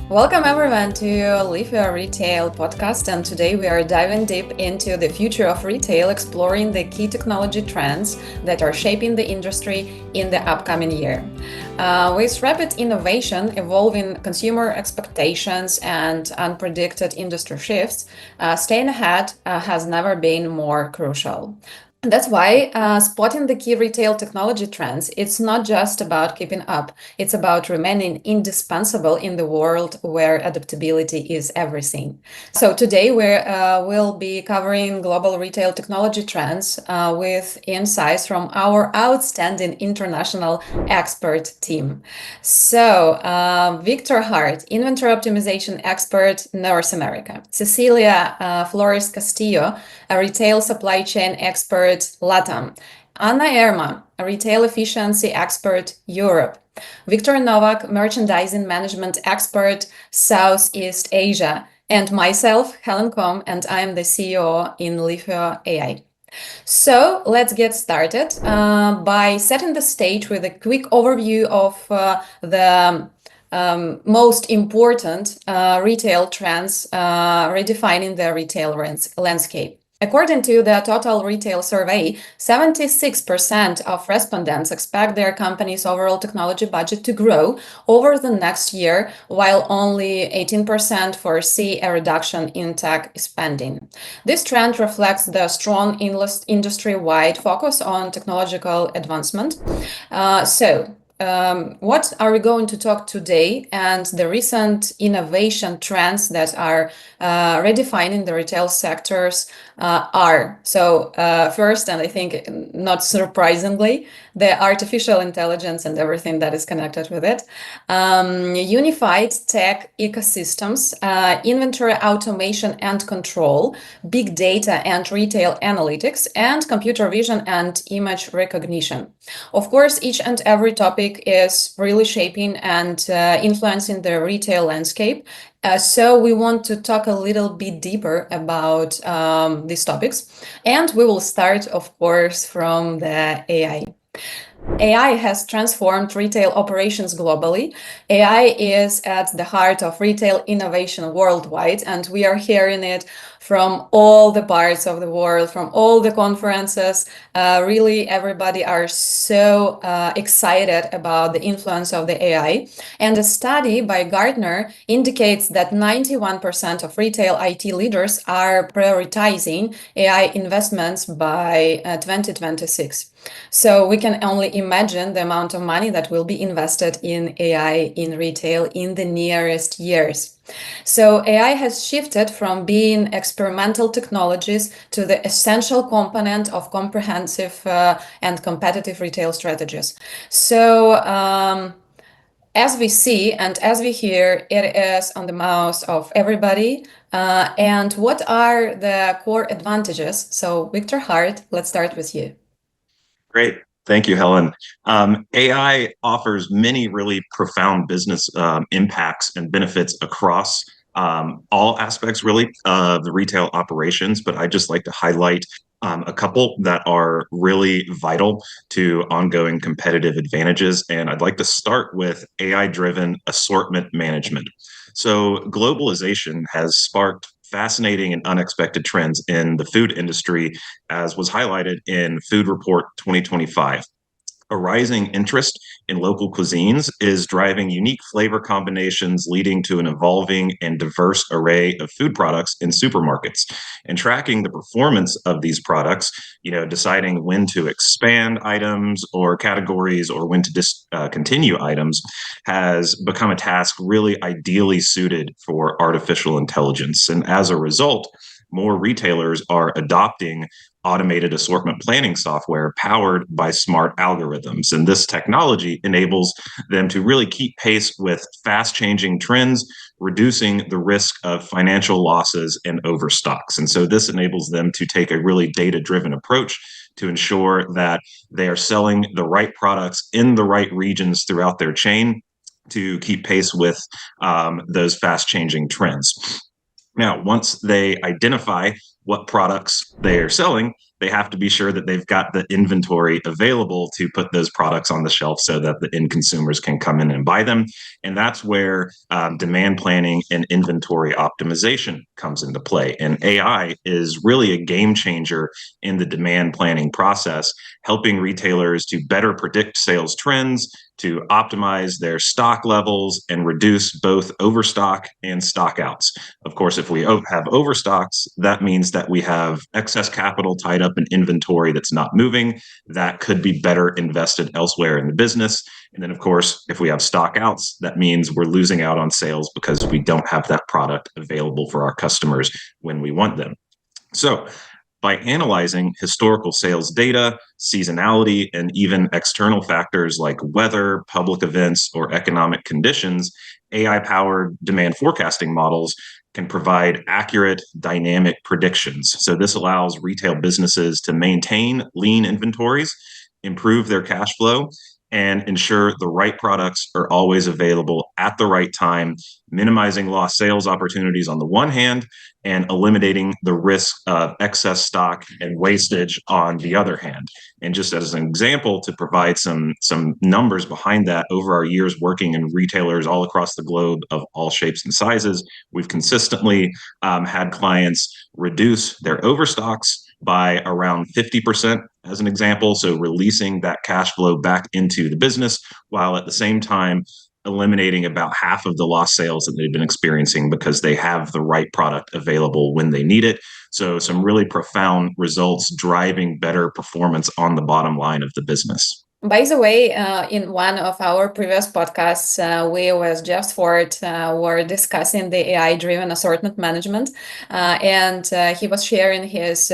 Welcome everyone to Leafio Retail podcast, and today we are diving deep into the future of retail, exploring the key technology trends that are shaping the industry in the upcoming year. With rapid innovation, evolving consumer expectations, and unpredicted industry shifts, staying ahead has never been more crucial. That's why spotting the key retail technology trends, it's not just about keeping up, it's about remaining indispensable in the world where adaptability is everything. So today we'll be covering global retail technology trends with insights from our outstanding international expert team. So Victor Hart, inventory optimization expert, North America. Cecilia Flores Castillo, a retail supply chain expert, LATAM. Anna Erma, a retail efficiency expert, Europe. Victor Novak, merchandising management expert, Southeast Asia. And myself, Helen Com, and I am the CEO in Leafio AI. So let's get started by setting the stage with a quick overview of the most important retail trends redefining the retail landscape. According to the Total Retail Survey, 76% of respondents expect their company's overall technology budget to grow over the next year, while only 18% foresee a reduction in tech spending. This trend reflects the strong industry-wide focus on technological advancement. What are we going to talk today, and the recent innovation trends that are redefining the retail sectors are. First, and I think not surprisingly, the artificial intelligence and everything that is connected with it, unified tech ecosystems, inventory automation and control, big data and retail analytics, and computer vision and image recognition. Of course, each and every topic is really shaping and influencing the retail landscape. So we want to talk a little bit deeper about these topics. And we will start, of course, from the AI. AI has transformed retail operations globally. AI is at the heart of retail innovation worldwide, and we are hearing it from all the parts of the world, from all the conferences. Really, everybody are so excited about the influence of the AI. And a study by Gartner indicates that 91% of retail IT leaders are prioritizing AI investments by 2026. So we can only imagine the amount of money that will be invested in AI in retail in the nearest years. So AI has shifted from being experimental technologies to the essential component of comprehensive and competitive retail strategies. So as we see and as we hear, it is on the mouths of everybody. And what are the core advantages? So Victor Hart, let's start with you. Great. Thank you, Helen. AI offers many really profound business impacts and benefits across all aspects, really, of the retail operations. But I'd just like to highlight a couple that are really vital to ongoing competitive advantages. And I'd like to start with AI-driven assortment management. So globalization has sparked fascinating and unexpected trends in the food industry, as was highlighted in Food Report 2025. A rising interest in local cuisines is driving unique flavor combinations, leading to an evolving and diverse array of food products in supermarkets. And tracking the performance of these products, deciding when to expand items or categories or when to discontinue items, has become a task really ideally suited for artificial intelligence. And as a result, more retailers are adopting automated assortment planning software powered by smart algorithms. And this technology enables them to really keep pace with fast changing trends, reducing the risk of financial losses and overstocks. And so this enables them to take a really data-driven approach to ensure that they are selling the right products in the right regions throughout their chain to keep pace with those fast changing trends. Now, once they identify what products they are selling, they have to be sure that they've got the inventory available to put those products on the shelf so that the end consumers can come in and buy them. And that's where demand planning and inventory optimization comes into play. And AI is really a game changer in the demand planning process, helping retailers to better predict sales trends, to optimize their stock levels and reduce both overstock and stockouts. Of course, if we have overstocks, that means that we have excess capital tied up in inventory that's not moving, that could be better invested elsewhere in the business. And then, of course, if we have stockouts, that means we're losing out on sales because we don't have that product available for our customers when we want them. So by analyzing historical sales data, seasonality, and even external factors like weather, public events, or economic conditions, AI-powered demand forecasting models can provide accurate, dynamic predictions. So this allows retail businesses to maintain lean inventories, improve their cash flow, and ensure the right products are always available at the right time, minimizing lost sales opportunities on the one hand, and eliminating the risk of excess stock and wastage on the other hand. And just as an example, to provide some numbers behind that, over our years working in retailers all across the globe of all shapes and sizes, we've consistently had clients reduce their overstocks by around 50%, as an example. So releasing that cash flow back into the business, while at the same time eliminating about half of the lost sales that they've been experiencing because they have the right product available when they need it. So some really profound results driving better performance on the bottom line of the business. By the way, in one of our previous podcasts, we with Jeff Ford were discussing the AI-driven assortment management, and he was sharing his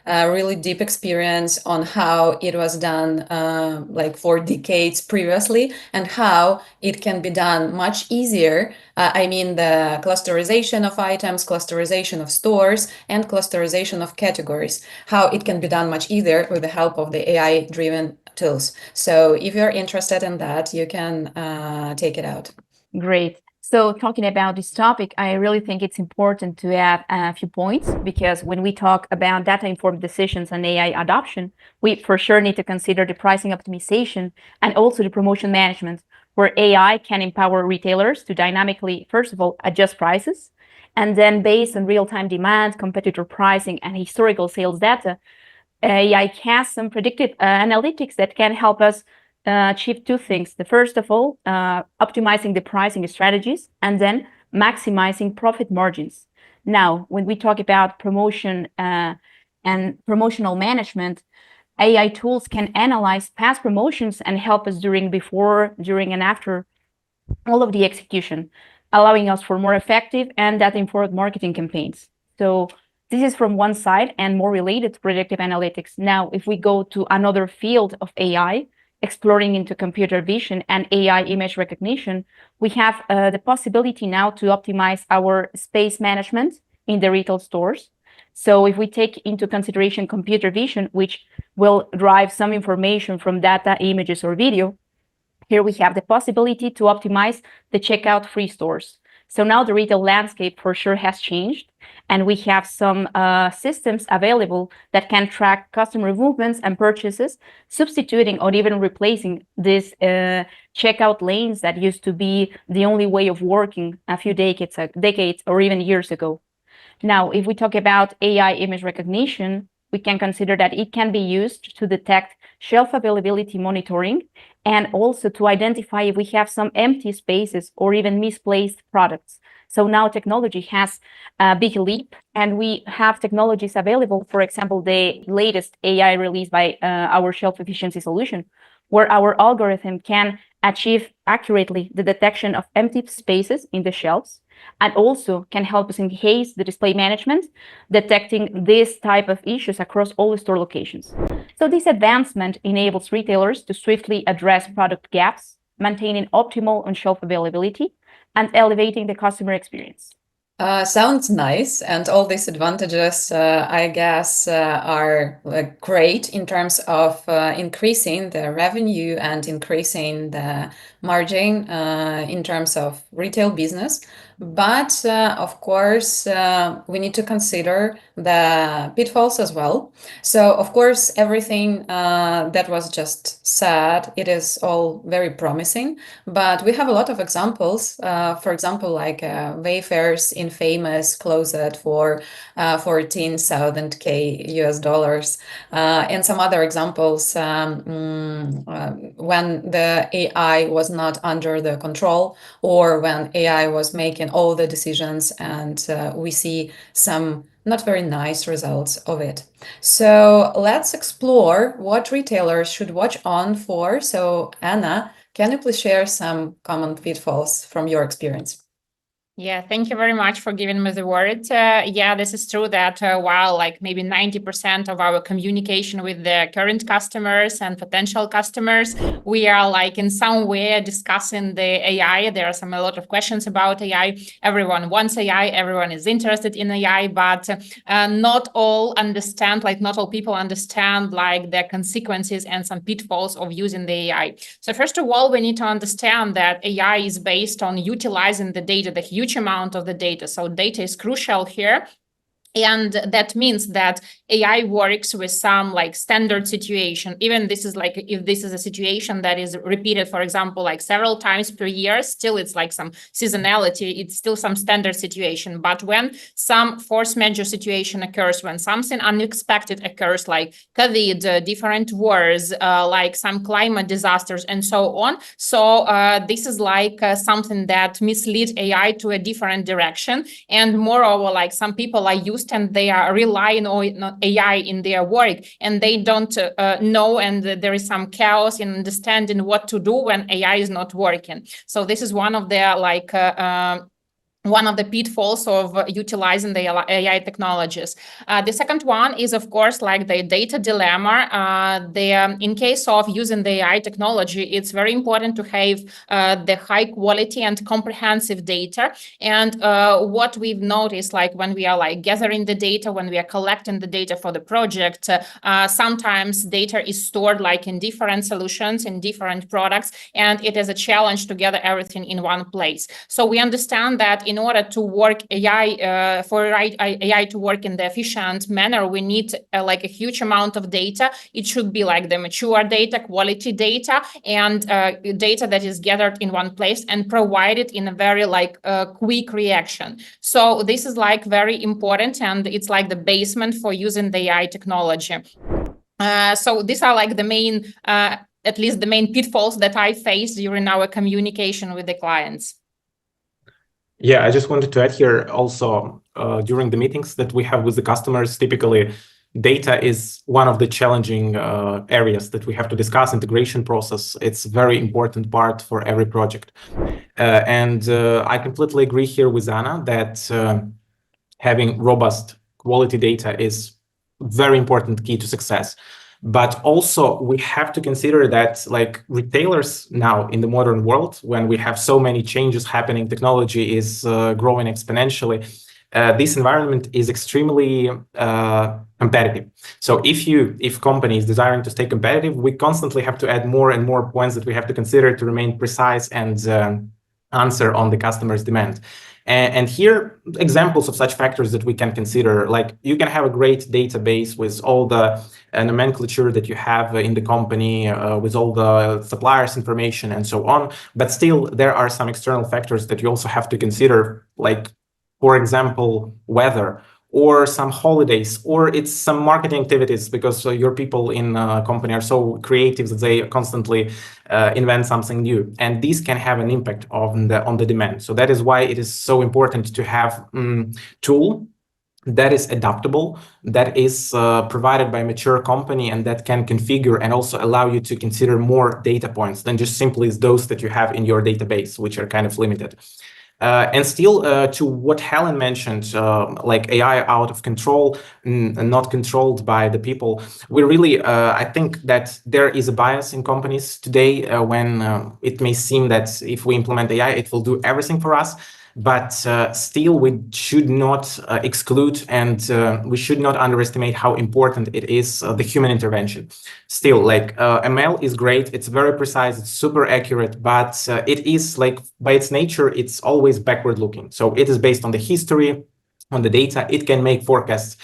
really deep experience on how it was done like for decades previously, and how it can be done much easier. I mean, the clusterization of items, clusterization of stores, and clusterization of categories, how it can be done much easier with the help of the AI-driven tools. So if you're interested in that, you can take it out. Great. So talking about this topic, I really think it's important to add a few points, because when we talk about data-informed decisions and AI adoption, we for sure need to consider the pricing optimization and also the promotion management, where AI can empower retailers to dynamically, first of all, adjust prices, and then based on real-time demand, competitor pricing, and historical sales data, AI has some predictive analytics that can help us achieve two things. The first of all, optimizing the pricing strategies, and then maximizing profit margins. Now, when we talk about promotion and promotional management, AI tools can analyze past promotions and help us during, before, during, and after all of the execution, allowing us for more effective and data-informed marketing campaigns. So this is from one side and more related to predictive analytics. Now, if we go to another field of AI, exploring into computer vision and AI image recognition, we have the possibility now to optimize our space management in the retail stores. So if we take into consideration computer vision, which will drive some information from data, images, or video, here we have the possibility to optimize the checkout free stores. So now the retail landscape for sure has changed, and we have some systems available that can track customer movements and purchases, substituting or even replacing these checkout lanes that used to be the only way of working a few decades or even years ago. Now, if we talk about AI image recognition, we can consider that it can be used to detect shelf availability monitoring, and also to identify if we have some empty spaces or even misplaced products. So now technology has a big leap, and we have technologies available, for example, the latest AI release by our shelf efficiency solution, where our algorithm can achieve accurately the detection of empty spaces in the shelves, and also can help us enhance the display management, detecting this type of issues across all store locations. So this advancement enables retailers to swiftly address product gaps, maintaining optimal on-shelf availability, and elevating the customer experience. Sounds nice, and all these advantages, I guess, are great in terms of increasing the revenue and increasing the margin in terms of retail business. But of course, we need to consider the pitfalls as well. So, of course, everything that was just said, it is all very promising. But we have a lot of examples. For example, like Wayfair's infamous closet for 14,000 US dollars, and some other examples when the AI was not under the control, or when AI was making all the decisions, and we see some not very nice results of it. So let's explore what retailers should watch on for. So Anna, can you please share some common pitfalls from your experience? Yeah, thank you very much for giving me the word. Yeah, this is true that while like maybe 90% of our communication with the current customers and potential customers, we are like in some way discussing the AI. There are a lot of questions about AI. Everyone wants AI, everyone is interested in AI, but not all understand, like not all people understand like the consequences and some pitfalls of using the AI. So first of all, we need to understand that AI is based on utilizing the data, the huge amount of the data. So data is crucial here. And that means that AI works with some like standard situation. Even this is like, if this is a situation that is repeated, for example, like several times per year, still it's like some seasonality, it's still some standard situation. But when some force majeure situation occurs, when something unexpected occurs, like COVID, different wars, like some climate disasters and so on. So this is like something that misleads AI to a different direction. And moreover, like some people are used and they are relying on AI in their work, and they don't know, and there is some chaos in understanding what to do when AI is not working. So this is one of the like one of the pitfalls of utilizing the AI technologies. The second one is, of course, like the data dilemma. In case of using the AI technology, it's very important to have the high quality and comprehensive data. And what we've noticed, like when we are like gathering the data, when we are collecting the data for the project, sometimes data is stored like in different solutions, in different products, and it is a challenge to gather everything in one place. So we understand that in order to work AI, for AI to work in the efficient manner, we need like a huge amount of data. It should be like the mature data, quality data, and data that is gathered in one place and provided in a very like quick reaction. So this is like very important, and it's like the basement for using the AI technology. So these are like the main, at least the main pitfalls that I faced during our communication with the clients. Yeah, I just wanted to add here also, during the meetings that we have with the customers, typically data is one of the challenging areas that we have to discuss. Integration process, it's a very important part for every project. And I completely agree here with Anna that having robust quality data is very important key to success. But also we have to consider that like retailers now in the modern world, when we have so many changes happening, technology is growing exponentially, this environment is extremely competitive. So if company is desiring to stay competitive, we constantly have to add more and more points that we have to consider to remain precise and answer on the customer's demand. And here, examples of such factors that we can consider, like you can have a great database with all the nomenclature that you have in the company, with all the suppliers' information and so on. But still, there are some external factors that you also have to consider, like, for example, weather, or some holidays, or it's some marketing activities, because your people in a company are so creative that they constantly invent something new, and these can have an impact on the demand. So that is why it is so important to have tool that is adaptable, that is provided by a mature company, and that can configure and also allow you to consider more data points than just simply those that you have in your database, which are kind of limited. And still, to what Helen mentioned, like AI out of control and not controlled by the people, we really, I think that there is a bias in companies today when it may seem that if we implement AI, it will do everything for us. but still we should not exclude and we should not underestimate how important it is, the human intervention. Still, like ML is great, it's very precise, it's super accurate, but it is like by its nature, it's always backward looking. So it is based on the history, on the data. It can make forecasts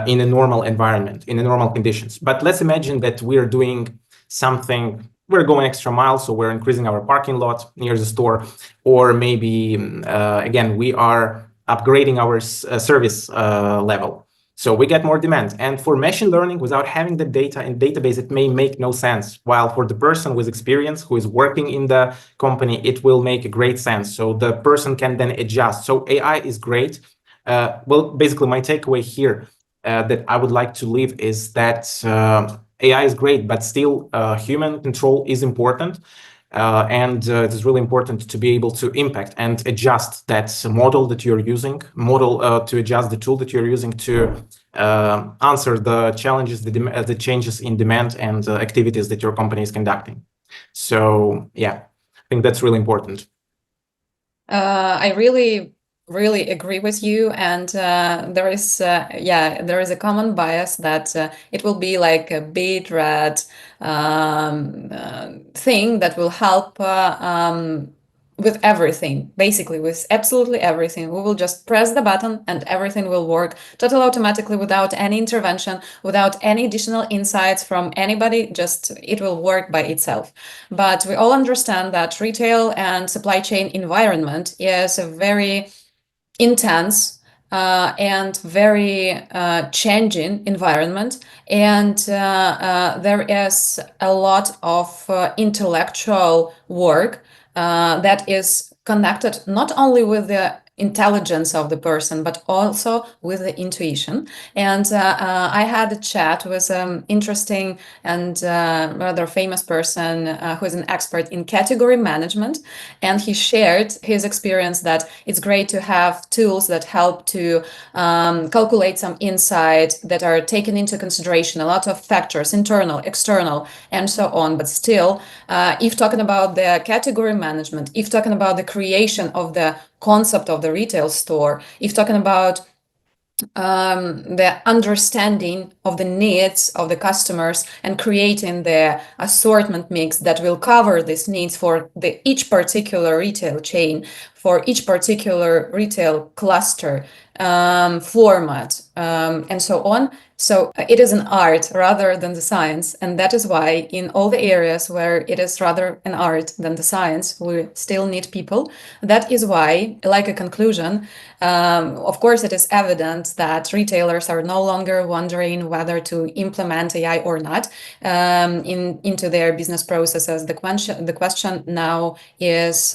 in a normal environment, in a normal conditions. But let's imagine that we are doing something, we're going extra mile, so we're increasing our parking lot near the store, or maybe, again, we are upgrading our service level. So we get more demand. And for machine learning, without having the data in database, it may make no sense. While for the person with experience who is working in the company, it will make a great sense. So the person can then adjust. So AI is great. Well, basically my takeaway here that I would like to leave is that AI is great, but still human control is important. And it is really important to be able to impact and adjust that model that you're using, to adjust the tool that you're using to answer the challenges, the changes in demand and activities that your company is conducting. So yeah, I think that's really important. I really agree with you, and there is a common bias that it will be like a big red thing that will help with everything, basically with absolutely everything. We will just press the button and everything will work totally automatically without any intervention, without any additional insights from anybody, just it will work by itself. But we all understand that retail and supply chain environment is a very intense and very changing environment, and there is a lot of intellectual work that is connected not only with the intelligence of the person, but also with the intuition. And I had a chat with an interesting and rather famous person who is an expert in category management. And he shared his experience that it's great to have tools that help to calculate some insight that are taken into consideration, a lot of factors, internal, external, and so on. But still, if talking about the category management, if talking about the creation of the concept of the retail store, if talking about the understanding of the needs of the customers and creating the assortment mix that will cover these needs for each particular retail chain, for each particular retail cluster, format, and so on. So it is an art rather than the science. And that is why in all the areas where it is rather an art than the science, we still need people. That is why, like a conclusion, of course, it is evident that retailers are no longer wondering whether to implement AI or not into their business processes. The question now is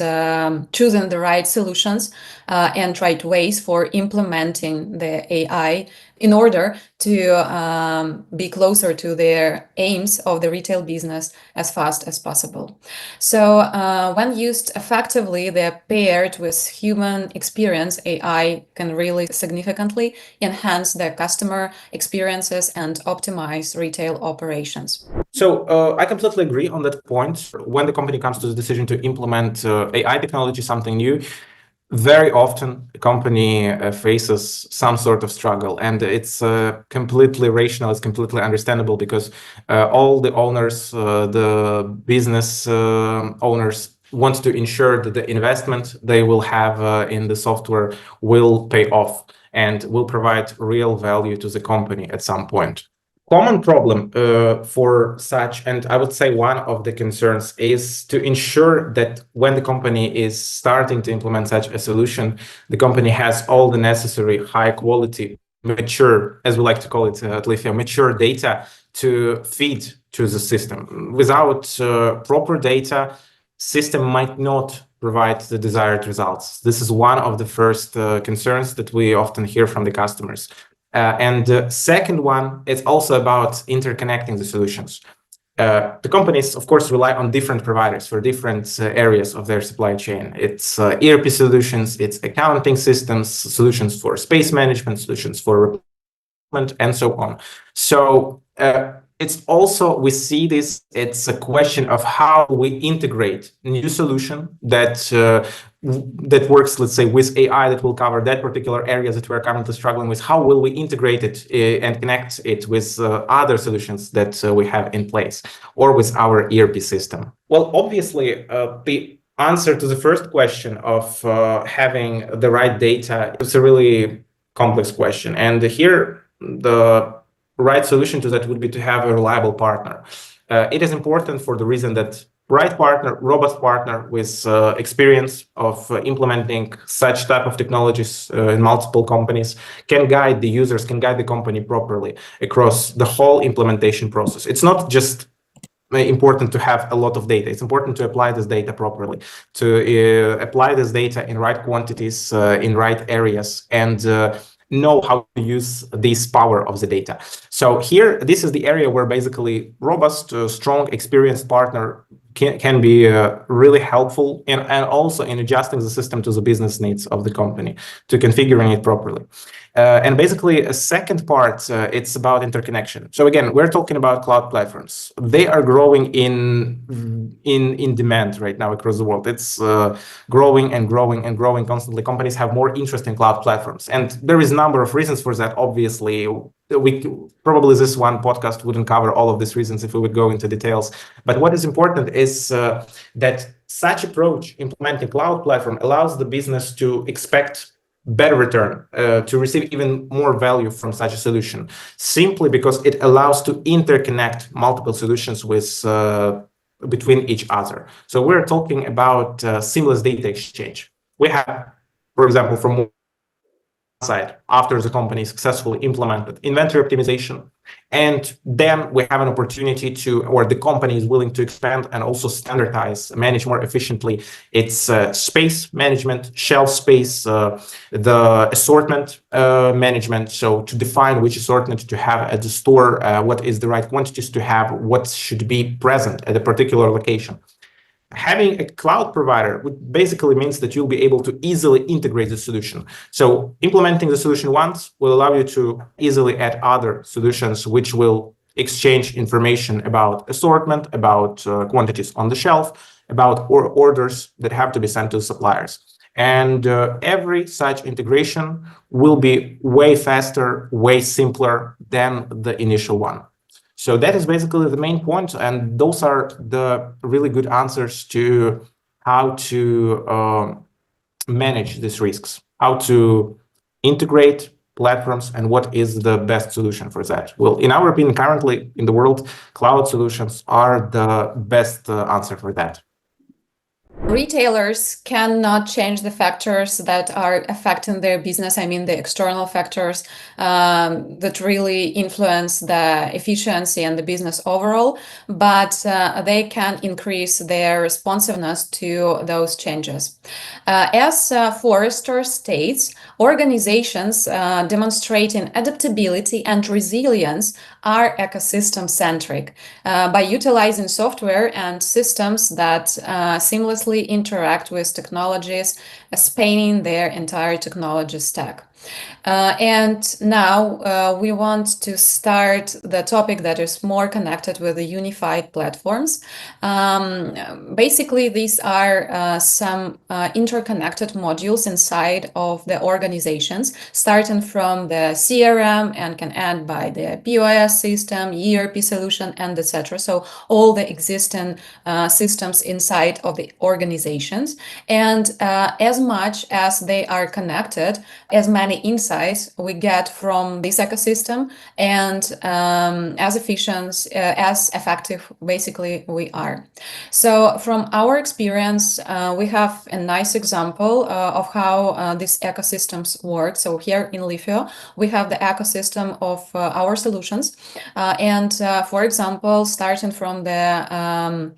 choosing the right solutions and right ways for implementing the AI in order to be closer to their aims of the retail business as fast as possible. So when used effectively, they're paired with human experience, AI can really significantly enhance their customer experiences and optimize retail operations. So I completely agree on that point. When the company comes to the decision to implement AI technology, something new, very often a company faces some sort of struggle, and it's completely rational, it's completely understandable, because all the owners, the business owners want to ensure that the investment they will have in the software will pay off and will provide real value to the company at some point. Common problem for such, and I would say one of the concerns, is to ensure that when the company is starting to implement such a solution, the company has all the necessary high quality, mature, as we like to call it at Leafio, mature data to feed to the system. Without proper data, system might not provide the desired results. This is one of the first concerns that we often hear from the customers. And the second one is also about interconnecting the solutions. The companies, of course, rely on different providers for different areas of their supply chain. It's ERP solutions, it's accounting systems, solutions for space management, solutions for replenishment, and so on. So it's also, we see this, it's a question of how we integrate new solution that that works, let's say, with AI that will cover that particular areas that we're currently struggling with. How will we integrate it and connect it with other solutions that we have in place or with our ERP system? Well, obviously, the answer to the first question of having the right data is a really complex question. And here, the right solution to that would be to have a reliable partner. It is important for the reason that right partner, robust partner with experience of implementing such type of technologies in multiple companies can guide the users, can guide the company properly across the whole implementation process. It's not just important to have a lot of data. It's important to apply this data properly, to apply this data in right quantities, in right areas, and know how to use this power of the data. So here, this is the area where basically robust, strong, experienced partner can be really helpful and also in adjusting the system to the business needs of the company, to configuring it properly. And basically, a second part, it's about interconnection. So again, we're talking about cloud platforms. They are growing in demand right now across the world. It's growing and growing and growing constantly. Companies have more interest in cloud platforms, and there is a number of reasons for that. Obviously, we probably this one podcast wouldn't cover all of these reasons if we would go into details. But what is important is that such approach, implementing cloud platform, allows the business to expect better return, to receive even more value from such a solution, simply because it allows to interconnect multiple solutions with between each other. So we're talking about seamless data exchange. We have, for example, from one side, after the company successfully implemented inventory optimization, and then we have an opportunity to, or the company is willing to expand and also standardize, manage more efficiently its space management, shelf space, the assortment management. So to define which assortment to have at the store, what is the right quantities to have, what should be present at a particular location. Having a cloud provider basically means that you'll be able to easily integrate the solution. So implementing the solution once will allow you to easily add other solutions which will exchange information about assortment, about quantities on the shelf, about orders that have to be sent to suppliers. And every such integration will be way faster, way simpler than the initial one. So that is basically the main point, and those are the really good answers to how to manage these risks, how to integrate platforms, and what is the best solution for that. Well, in our opinion, currently in the world, cloud solutions are the best answer for that. Retailers cannot change the factors that are affecting their business. I mean, the external factors that really influence the efficiency and the business overall, but they can increase their responsiveness to those changes. As Forrester states, organizations demonstrating adaptability and resilience are ecosystem-centric by utilizing software and systems that seamlessly interact with technologies, spanning their entire technology stack. And now we want to start the topic that is more connected with the unified platforms. Basically, these are some interconnected modules inside of the organizations, starting from the CRM and can end by the POS system, ERP solution, and etc. So all the existing systems inside of the organizations. And as much as they are connected, as many insights we get from this ecosystem, and as efficient, as effective, basically, we are. So from our experience, we have a nice example of how these ecosystems work. So here in Leafio, we have the ecosystem of our solutions. For example, starting from the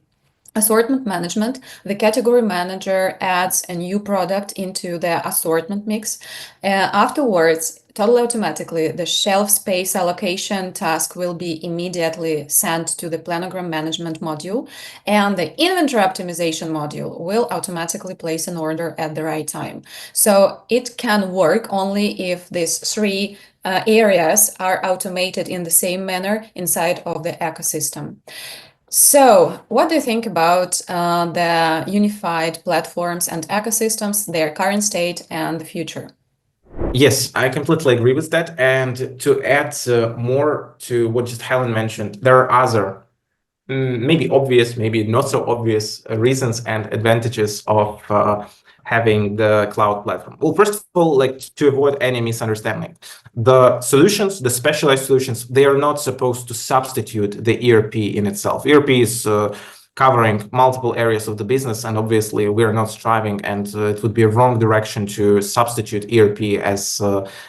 assortment management, the category manager adds a new product into the assortment mix. Afterwards, totally automatically, the shelf space allocation task will be immediately sent to the planogram management module, and the inventory optimization module will automatically place an order at the right time. So it can work only if these three areas are automated in the same manner inside of the ecosystem. So, what do you think about the unified platforms and ecosystems, their current state and the future? Yes, I completely agree with that. And to add more to what just Helen mentioned, there are other maybe obvious, maybe not so obvious reasons and advantages of having the cloud platform. Well, first of all, like to avoid any misunderstanding, the solutions, the specialized solutions, they are not supposed to substitute the ERP in itself. ERP is covering multiple areas of the business, and obviously we are not striving, and it would be a wrong direction to substitute ERP as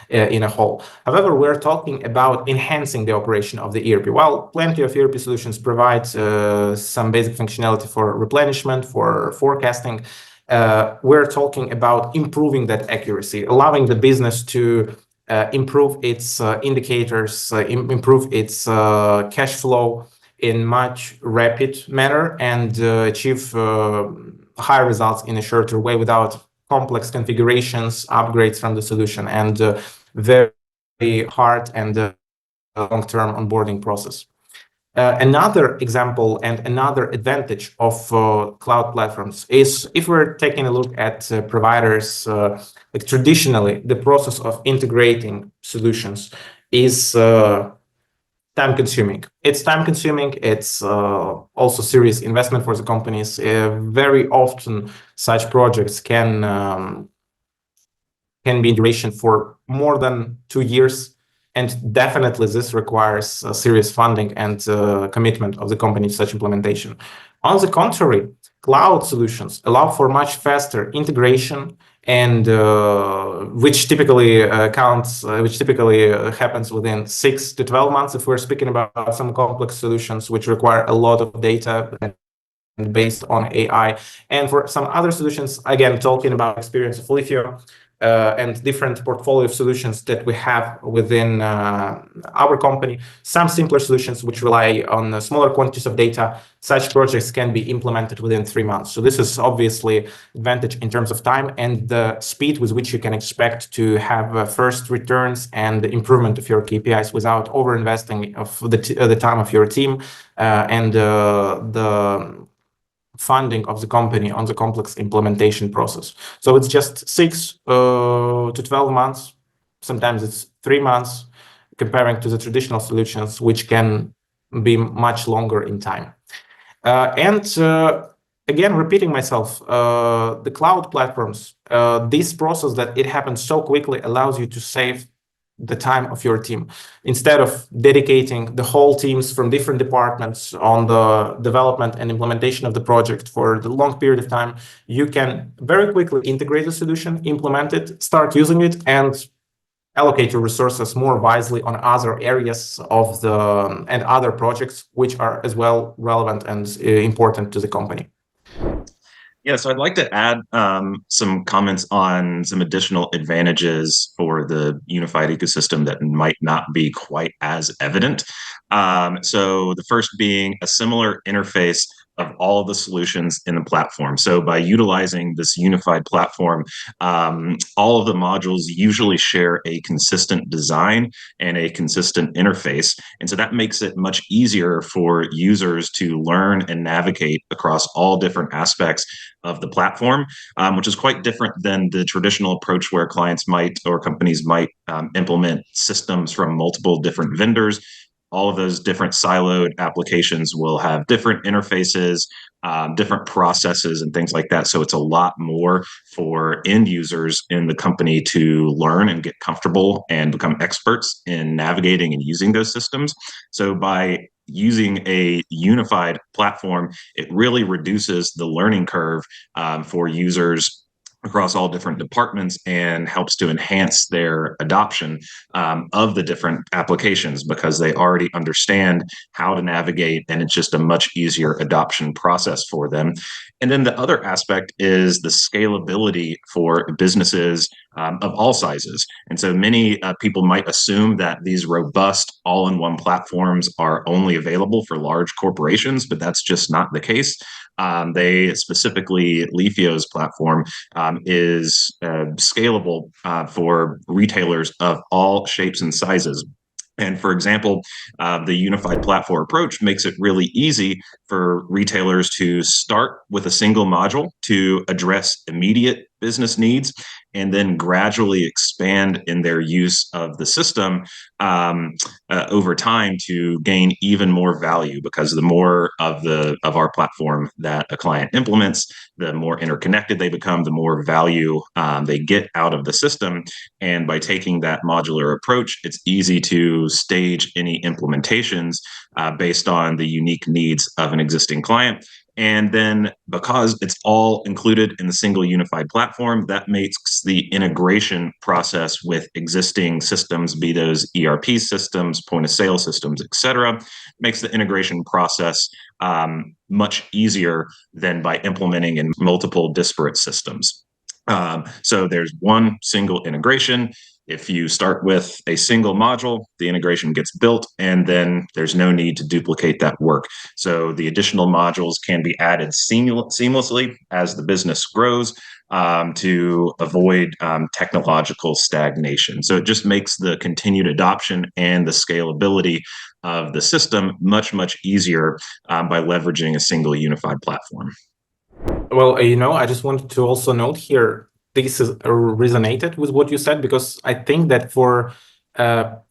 in a whole. However, we're talking about enhancing the operation of the ERP. While plenty of ERP solutions provide some basic functionality for replenishment, for forecasting, we're talking about improving that accuracy, allowing the business to improve its indicators, improve its cash flow in much rapid manner, and achieve higher results in a shorter way without complex configurations, upgrades from the solution, and very hard and long-term onboarding process. Another example and another advantage of cloud platforms is if we're taking a look at providers, like traditionally, the process of integrating solutions is time-consuming. It's time-consuming. It's also serious investment for the companies. Very often, such projects can be in duration for more than 2 years. And definitely this requires serious funding and commitment of the company to such implementation. On the contrary, cloud solutions allow for much faster integration, and which typically happens within 6 to 12 months if we're speaking about some complex solutions which require a lot of data and based on AI. And for some other solutions, again, talking about experience of Leafio, and different portfolio of solutions that we have within our company, some simpler solutions which rely on smaller quantities of data, such projects can be implemented within 3 months. So this is obviously advantage in terms of time and the speed with which you can expect to have first returns and improvement of your KPIs without over-investing of the time of your team and the funding of the company on the complex implementation process. So it's just 6 to 12 months. Sometimes it's 3 months, comparing to the traditional solutions, which can be much longer in time. Again, repeating myself, the cloud platforms, this process that it happens so quickly allows you to save the time of your team. Instead of dedicating the whole teams from different departments on the development and implementation of the project for the long period of time, you can very quickly integrate the solution, implement it, start using it, and allocate your resources more wisely on other areas of and other projects which are as well relevant and important to the company. Yeah, so I'd like to add some comments on some additional advantages for the unified ecosystem that might not be quite as evident. So the first being a similar interface of all of the solutions in the platform. So by utilizing this unified platform, all of the modules usually share a consistent design and a consistent interface. And so that makes it much easier for users to learn and navigate across all different aspects of the platform, which is quite different than the traditional approach where clients might or companies might implement systems from multiple different vendors. All of those different siloed applications will have different interfaces, different processes, and things like that. So it's a lot more for end users in the company to learn and get comfortable and become experts in navigating and using those systems. So by using a unified platform, it really reduces the learning curve for users across all different departments and helps to enhance their adoption of the different applications because they already understand how to navigate, and it's just a much easier adoption process for them. And then the other aspect is the scalability for businesses of all sizes. And so many people might assume that these robust all-in-one platforms are only available for large corporations, but that's just not the case. They specifically, Leafio's platform is scalable for retailers of all shapes and sizes. And for example, the unified platform approach makes it really easy for retailers to start with a single module to address immediate business needs, and then gradually expand in their use of the system over time to gain even more value. Because the more of our platform that a client implements, the more interconnected they become, the more value they get out of the system. And by taking that modular approach, it's easy to stage any implementations based on the unique needs of an existing client. And then because it's all included in the single unified platform, that makes the integration process with existing systems, be those ERP systems, point of sale systems, et cetera, makes the integration process much easier than by implementing in multiple disparate systems. So there's one single integration. If you start with a single module, the integration gets built, and then there's no need to duplicate that work. So the additional modules can be added seamlessly as the business grows to avoid technological stagnation. So it just makes the continued adoption and the scalability of the system much, much easier by leveraging a single unified platform. Well, I just wanted to also note here, this is resonated with what you said, because I think that for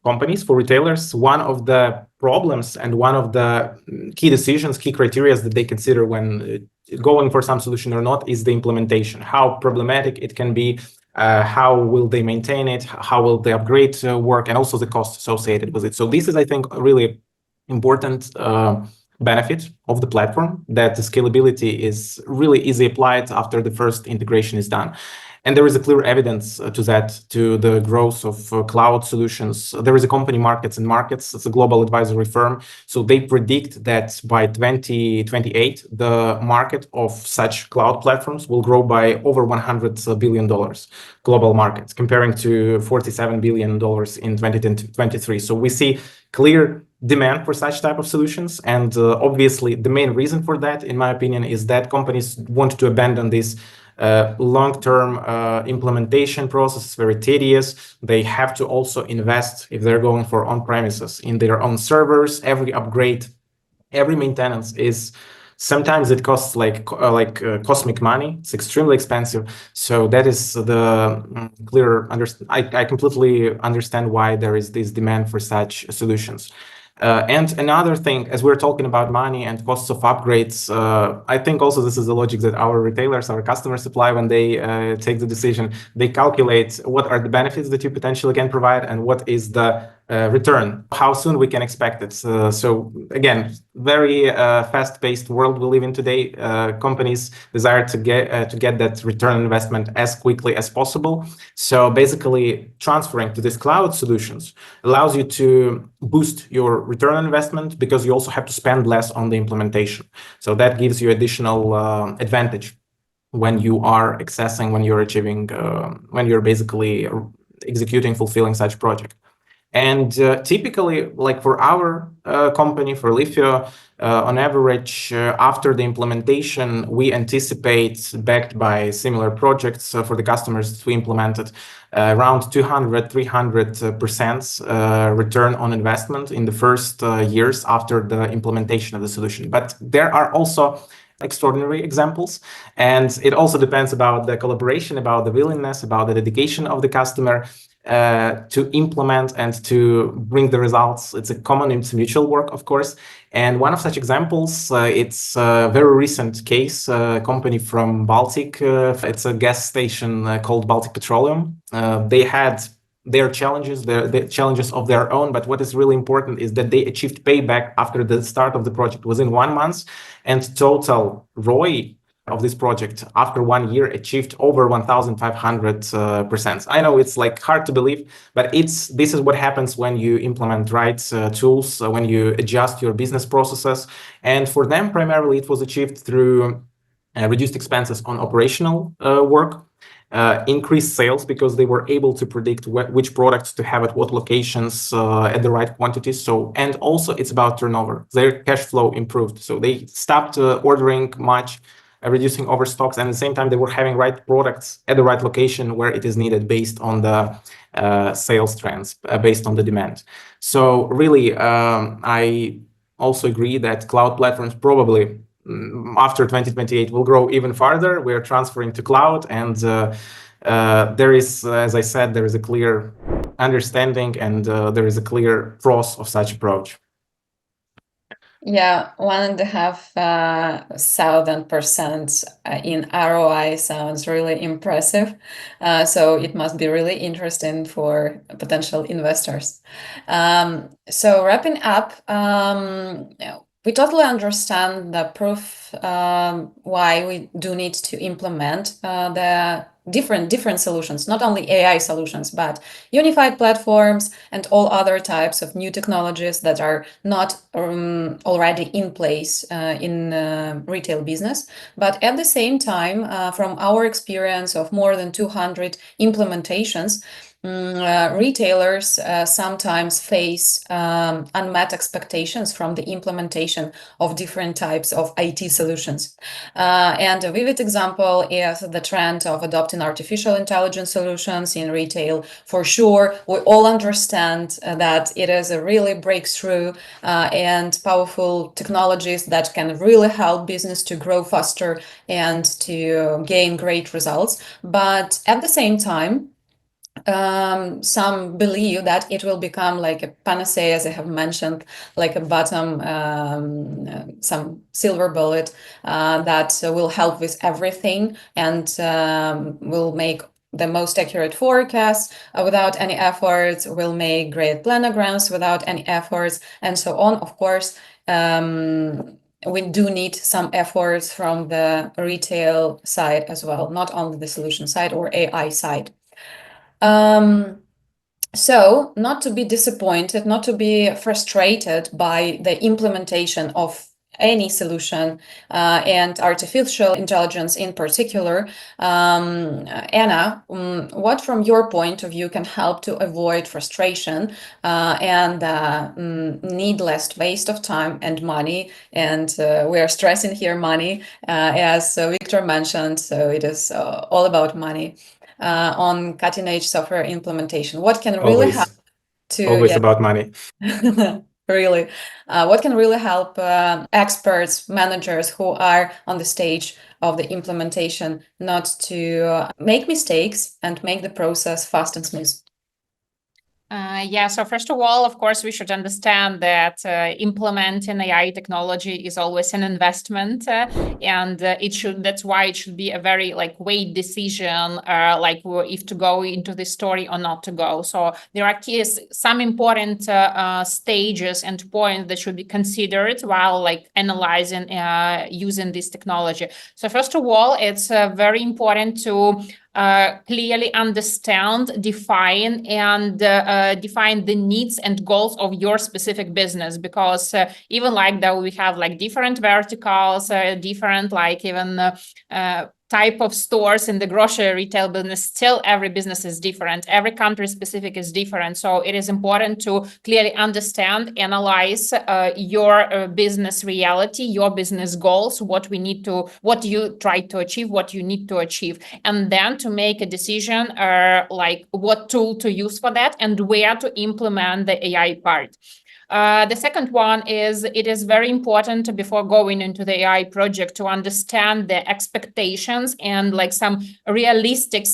companies, for retailers, one of the problems and one of the key decisions, key criteria that they consider when going for some solution or not is the implementation, how problematic it can be, how will they maintain it, how will the upgrade work, and also the cost associated with it. So this is, I think, a really important benefit of the platform, that the scalability is really easy applied after the first integration is done. And there is a clear evidence to that, to the growth of cloud solutions. There is a company, Markets and Markets. It's a global advisory firm. So they predict that by 2028, the market of such cloud platforms will grow by over $100 billion, global markets, comparing to $47 billion in 2023. So we see clear demand for such type of solutions. And obviously, the main reason for that, in my opinion, is that companies want to abandon this long-term implementation process. Is very tedious. They have to also invest, if they're going for on-premises, in their own servers. Every upgrade, every maintenance is, sometimes it costs like cosmic money. It's extremely expensive. So that is the clear I completely understand why there is this demand for such solutions. And another thing, as we're talking about money and costs of upgrades, I think also this is the logic that our retailers, our customers apply when they take the decision. They calculate what are the benefits that you potentially can provide and what is the return, how soon we can expect it. So again, very fast-paced world we live in today. Companies desire to get that return on investment as quickly as possible. So basically, transferring to these cloud solutions allows you to boost your return on investment, because you also have to spend less on the implementation. So that gives you additional advantage when you are accessing, when you're achieving, when you're basically executing, fulfilling such project. And typically, like for our company, for Leafio, on average, after the implementation, we anticipate, backed by similar projects for the customers that we implemented, around 200-300% return on investment in the first years after the implementation of the solution. But there are also extraordinary examples, and it also depends about the collaboration, about the willingness, about the dedication of the customer to implement and to bring the results. It's it's mutual work, of course. And one of such examples, it's a very recent case, a company from Baltic. It's a gas station called Baltic Petroleum. They had their challenges, the challenges of their own, but what is really important is that they achieved payback after the start of the project within 1 month, and total ROI of this project after 1 year achieved over 1,500%. I know it's like hard to believe, but this is what happens when you implement right tools, when you adjust your business processes. And for them, primarily, it was achieved through reduced expenses on operational work, increased sales, because they were able to predict which products to have at what locations at the right quantities. So, and also it's about turnover. Their cash flow improved. So they stopped ordering much reducing overstocks, and at the same time they were having right products at the right location where it is needed based on the sales trends, based on the demand. So really, I also agree that cloud platforms probably after 2028 will grow even farther. We're transferring to cloud, and there is, as I said, there is a clear understanding and there is a clear pros of such approach. Yeah, 1,500% in ROI sounds really impressive. So it must be really interesting for potential investors. So wrapping up, we totally understand the proof why we do need to implement the different solutions, not only AI solutions, but unified platforms and all other types of new technologies that are not already in place in retail business. But at the same time, from our experience of more than 200 implementations, retailers sometimes face unmet expectations from the implementation of different types of IT solutions. And a vivid example is the trend of adopting artificial intelligence solutions in retail. For sure, we all understand that it is a really breakthrough and powerful technologies that can really help business to grow faster and to gain great results. But at the same time, some believe that it will become like a panacea, as I have mentioned, like a bottom, some silver bullet that will help with everything and will make the most accurate forecasts without any efforts, will make great planograms without any efforts, and so on. Of course, we do need some efforts from the retail side as well, not only the solution side or AI side. So not to be disappointed, not to be frustrated by the implementation of any solution and artificial intelligence in particular. Anna, what from your point of view can help to avoid frustration and needless waste of time and money? And we are stressing here money, as Victor mentioned, so it is all about money. On cutting-edge software implementation. What can really help to... Always about money. Really. What can really help experts, managers who are on the stage of the implementation not to make mistakes and make the process fast and smooth? Yeah, so first of all, of course, we should understand that implementing AI technology is always an investment, and that's why it should be a very weighed decision, like if to go into this story or not to go. So there are some important stages and points that should be considered while analyzing using this technology. So first of all, it's very important to clearly understand, define the needs and goals of your specific business, because even though we have different verticals, different even type of stores in the grocery retail business, still every business is different. Every country specific is different. So it is important to clearly understand, analyze your business reality, your business goals, what you try to achieve, what you need to achieve, and then to make a decision what tool to use for that and where to implement the AI part. The second one is it is very important before going into the AI project to understand the expectations and put some realistic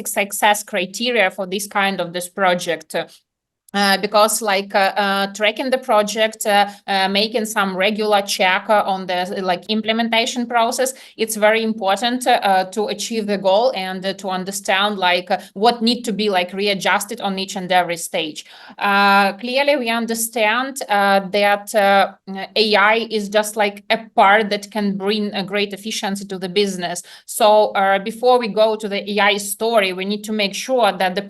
success criteria for this project. Because tracking the project, making some regular check on the implementation process, it's very important to achieve the goal and to understand what need to be readjusted on each and every stage. Clearly, we understand that AI is just a part that can bring a great efficiency to the business. So before we go to the AI story, we need to make sure that the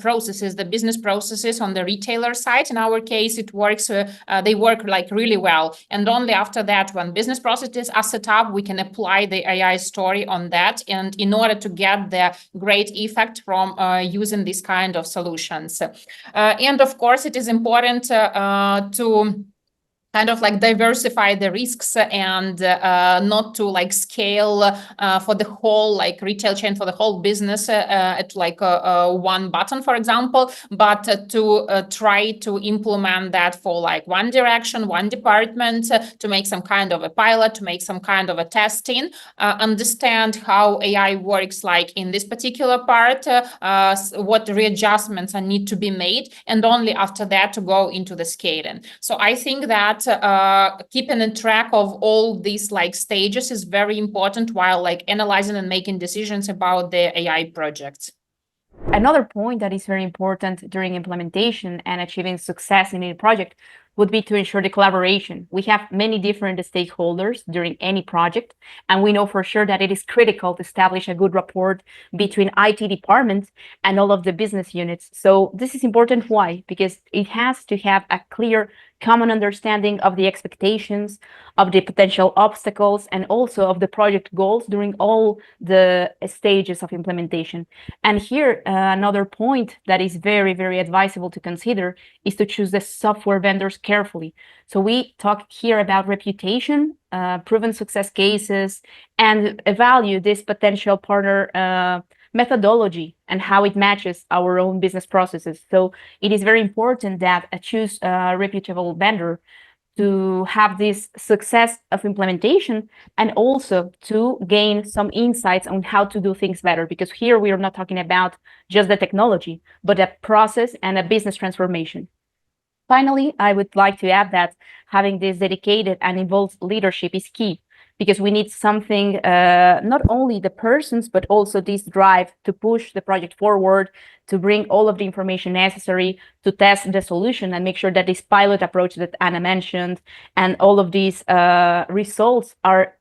business processes on the retailer side, in our case, it works. They work really well, and only after that, when business processes are set up, we can apply the AI story on that, and in order to get the great effect from using this kind of solutions. And of course, it is important to kind of like diversify the risks and not to like scale for the whole like retail chain, for the whole business at like one button, for example, but to try to implement that for like one direction, one department, to make some kind of a pilot, to make some kind of a testing, understand how AI works like in this particular part, what readjustments need to be made, and only after that to go into the scaling. So I think that keeping a track of all these like stages is very important while like analyzing and making decisions about the AI projects. Another point that is very important during implementation and achieving success in a project would be to ensure the collaboration. We have many different stakeholders during any project, and we know for sure that it is critical to establish a good rapport between IT departments and all of the business units. So this is important. Why? Because it has to have a clear common understanding of the expectations, of the potential obstacles, and also of the project goals during all the stages of implementation. And here, another point that is very, very advisable to consider is to choose the software vendors carefully. So we talk here about reputation, proven success cases, and evaluate this potential partner methodology and how it matches our own business processes. So it is very important that I choose a reputable vendor to have this success of implementation and also to gain some insights on how to do things better. Because here we are not talking about just the technology, but a process and a business transformation. Finally, I would like to add that having this dedicated and involved leadership is key, because we need something, not only the persons, but also this drive to push the project forward, to bring all of the information necessary to test the solution and make sure that this pilot approach that Anna mentioned and all of these results are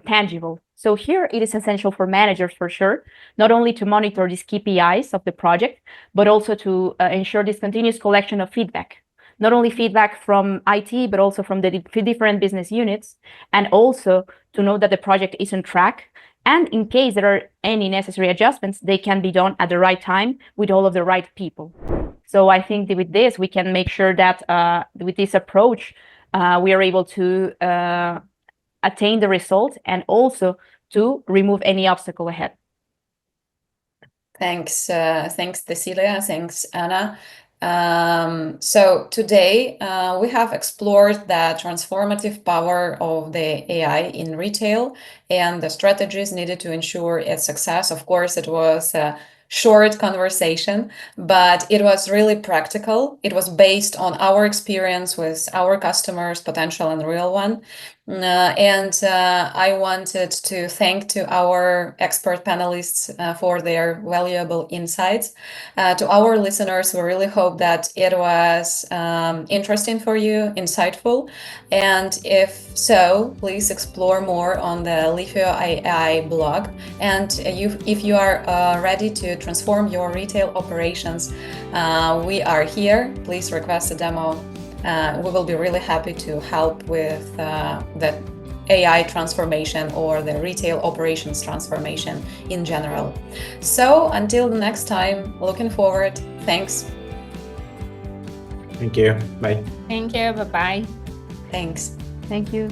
tangible. So here it is essential for managers for sure, not only to monitor these KPIs of the project, but also to ensure this continuous collection of feedback. Not only feedback from IT, but also from the different business units, and also to know that the project is on track. And in case there are any necessary adjustments, they can be done at the right time with all of the right people. So I think that with this, we can make sure that with this approach, we are able to attain the result and also to remove any obstacle ahead. Thanks, Cecilia. Thanks, Anna. So today we have explored the transformative power of the AI in retail and the strategies needed to ensure its success. Of course, it was a short conversation, but it was really practical. It was based on our experience with our customers, potential and real one. And I wanted to thank to our expert panelists for their valuable insights. To our listeners, we really hope that it was interesting for you, insightful. And if so, please explore more on the Leafio AI blog. And if you are ready to transform your retail operations, we are here. Please request a demo. We will be really happy to help with the AI transformation or the retail operations transformation in general. So until the next time, looking forward. Thanks. Thank you. Bye. Thank you. Bye-bye. Thanks. Thank you.